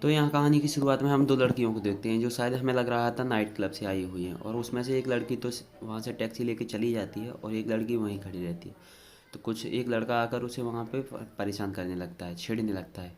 तो यहाँ कहानी की शुरुआत में हम दो लड़कियों को देखते हैं जो शायद हमें लग रहा था नाइट क्लब से आई हुई हैं, और उसमें से एक लड़की तो वहाँ से टैक्सी लेके चली जाती है और एक लड़की वहीं खड़ी रहती है। तो कुछ एक लड़का आकर उसे वहाँ पे परेशान करने लगता है, छेड़ने लगता है,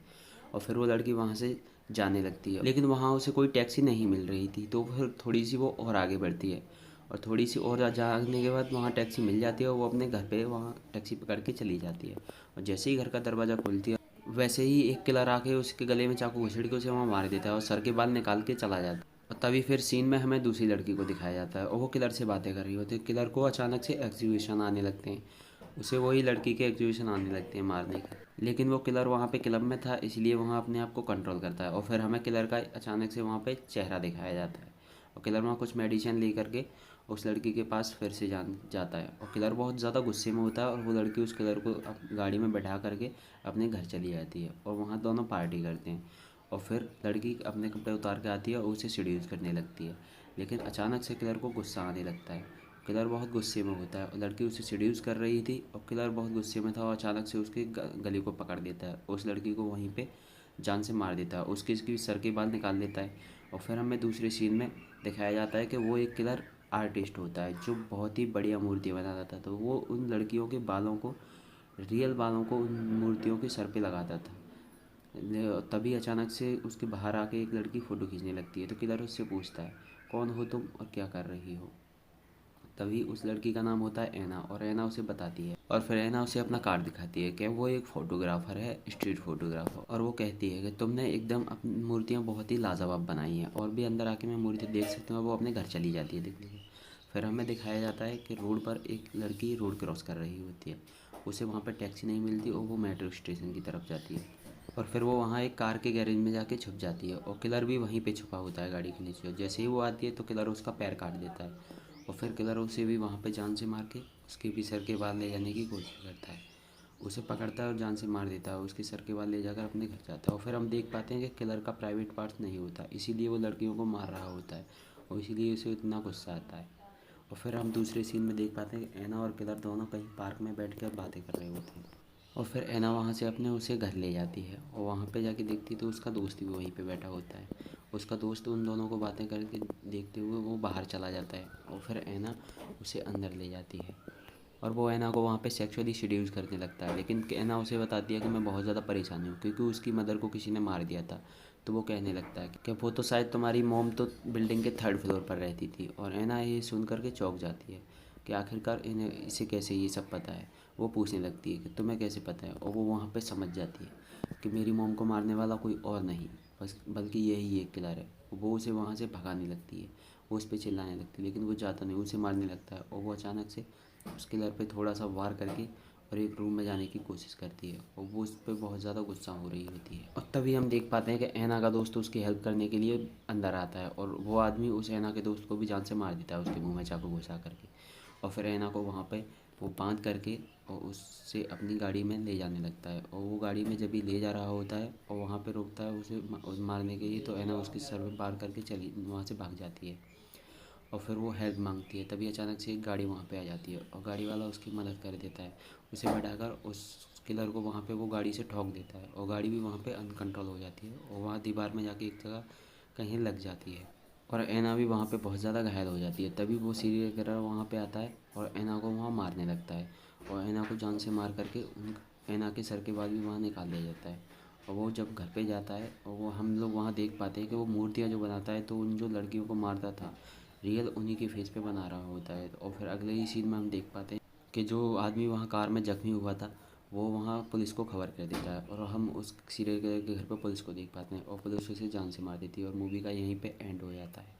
और फिर वो लड़की वहाँ से जाने लगती है। लेकिन वहाँ उसे कोई टैक्सी नहीं मिल रही थी, तो फिर थोड़ी सी वो और आगे बढ़ती है, और थोड़ी सी और जाने के बाद वहाँ टैक्सी मिल जाती है और वो अपने घर पे वहाँ टैक्सी पकड़ के चली जाती है। और जैसे ही घर का दरवाज़ा खोलती है, वैसे ही एक किलर आके उसके गले में चाकू घुसेड़ के उसे वहाँ मार देता है और सर के बाल निकाल के चला जाता है। और तभी फिर सीन में हमें दूसरी लड़की को दिखाया जाता है और वो किलर से बातें कर रही होती है। किलर को अचानक से एग्जीक्यूशन आने लगते हैं, उसे वही लड़की के एग्जीक्यूशन आने लगते हैं मारने के। लेकिन वो किलर वहाँ पे क्लब में था, इसलिए वहाँ अपने आप को कंट्रोल करता है। और फिर हमें किलर का अचानक से वहाँ पे चेहरा दिखाया जाता है, और किलर वहाँ कुछ मेडिसिन ले करके उस लड़की के पास फिर से जान जाता है। और किलर बहुत ज़्यादा गुस्से में होता है और वो लड़की उस किलर को गाड़ी में बैठा करके अपने घर चली जाती है, और वहाँ दोनों पार्टी करते हैं। और फिर लड़की अपने कपड़े उतार के आती है और उसे सीड्यूस करने लगती है। लेकिन अचानक से किलर को गुस्सा आने लगता है। किलर बहुत गुस्से में होता है और लड़की उसे सीड्यूस कर रही थी, और किलर बहुत गुस्से में था और अचानक से उसके गले को पकड़ देता है, उस लड़की को वहीं पे जान से मार देता है, उसके सर के बाल निकाल देता है। और फिर हमें दूसरे सीन में दिखाया जाता है कि वो एक किलर आर्टिस्ट होता है जो बहुत ही बढ़िया मूर्तियाँ बनाता था। तो वो उन लड़कियों के बालों को, रियल बालों को, उन मूर्तियों के सर पे लगाता था। तभी अचानक से उसके बाहर आके एक लड़की फ़ोटो खींचने लगती है। तो किलर उससे पूछता है, कौन हो तुम और क्या कर रही हो? तभी उस लड़की का नाम होता है ऐना, और ऐना उसे बताती है, और फिर ऐना उसे अपना कार्ड दिखाती है कि वो एक फ़ोटोग्राफ़र है, स्ट्रीट फ़ोटोग्राफ़र। और वो कहती है कि तुमने एकदम अपनी मूर्तियाँ बहुत ही लाजवाब बनाई हैं, और भी अंदर आके मैं मूर्ति देख सकती हूँ। और वो अपने घर चली जाती है देखने के। फिर हमें दिखाया जाता है कि रोड पर एक लड़की रोड क्रॉस कर रही होती है, उसे वहाँ पर टैक्सी नहीं मिलती और वो मेट्रो स्टेशन की तरफ जाती है। और फिर वो वहाँ एक कार के गैरेज में जाके छुप जाती है, और किलर भी वहीं पे छुपा होता है गाड़ी के नीचे। और जैसे ही वो आती है तो किलर उसका पैर काट देता है, और फिर किलर उसे भी वहाँ पे जान से मार के उसके भी सर के बाल ले जाने की कोशिश करता है। उसे पकड़ता है और जान से मार देता है, उसके सर के बाल ले जाकर अपने घर जाता है। और फिर हम देख पाते हैं कि किलर का प्राइवेट पार्ट्स नहीं होता, इसीलिए वो लड़कियों को मार रहा होता है, और इसीलिए उसे इतना गुस्सा आता है। और फिर हम दूसरे सीन में देख पाते हैं कि ऐना और किलर दोनों कहीं पार्क में बैठ कर बातें कर रहे होते हैं। और फिर ऐना वहाँ से अपने उसे घर ले जाती है, और वहाँ पे जाके देखती है तो उसका दोस्त भी वहीं पे बैठा होता है। उसका दोस्त उन दोनों को बातें करके देखते हुए वो बाहर चला जाता है, और फिर ऐना उसे अंदर ले जाती है, और वो ऐना को वहाँ पे सेक्सुअली सीड्यूस करने लगता है। लेकिन ऐना उसे बताती है कि मैं बहुत ज़्यादा परेशान हूँ क्योंकि उसकी मदर को किसी ने मार दिया था। तो वो कहने लगता है कि वो तो शायद तुम्हारी मॉम तो बिल्डिंग के थर्ड फ्लोर पर रहती थी। और ऐना ये सुन कर के चौंक जाती है कि आखिरकार इन्हें इसे कैसे ये सब पता है। वो पूछने लगती है कि तुम्हें कैसे पता है, और वो वहाँ पे समझ जाती है कि मेरी मॉम को मारने वाला कोई और नहीं बस बल्कि यही एक किलर है। वो उसे वहाँ से भगाने लगती है, वो उस पर चिल्लाने लगती है, लेकिन वो जाता नहीं, उसे मारने लगता है। और वो अचानक से उस किलर पे थोड़ा सा वार करके और एक रूम में जाने की कोशिश करती है, और वो उस पर बहुत ज़्यादा गुस्सा हो रही होती है। और तभी हम देख पाते हैं कि ऐना का दोस्त उसकी हेल्प करने के लिए अंदर आता है, और वो आदमी उस ऐना के दोस्त को भी जान से मार देता है उसके मुंह में चाकू घुसा करके। और फिर ऐना को वहाँ पे वो बांध करके और उससे अपनी गाड़ी में ले जाने लगता है, और वो गाड़ी में जब भी ले जा रहा होता है और वहाँ पे रोकता है उसे मारने के लिए, तो ऐना उसके सर में पार करके चली वहाँ से भाग जाती है। और फिर वो हेल्प मांगती है, तभी अचानक से एक गाड़ी वहाँ पे आ जाती है, और गाड़ी वाला उसकी मदद कर देता है। उसे बैठाकर उस किलर को वहाँ पे वो गाड़ी से ठोक देता है, और गाड़ी भी वहाँ पे अनकंट्रोल हो जाती है, और वहाँ दीवार में जाके एक जगह कहीं लग जाती है। और ऐना भी वहाँ पे बहुत ज़्यादा घायल हो जाती है। तभी वो सीरियल किलर वहाँ पे आता है और ऐना को वहाँ मारने लगता है, और ऐना को जान से मार करके उन ऐना के सर के बाल भी वहाँ निकाल दिया जाता है। और वो जब घर पे जाता है और वो हम लोग वहाँ देख पाते हैं कि वो मूर्तियाँ जो बनाता है तो उन जो लड़कियों को मारता था रियल उन्हीं के फेस पे बना रहा होता है। और फिर अगले ही सीन में हम देख पाते हैं कि जो आदमी वहाँ कार में जख्मी हुआ था वो वहाँ पुलिस को खबर कर देता है, और हम उस सीरियल किलर के घर पर पुलिस को देख पाते हैं, और पुलिस उसे जान से मार देती है, और मूवी का यहीं पे एंड हो जाता है।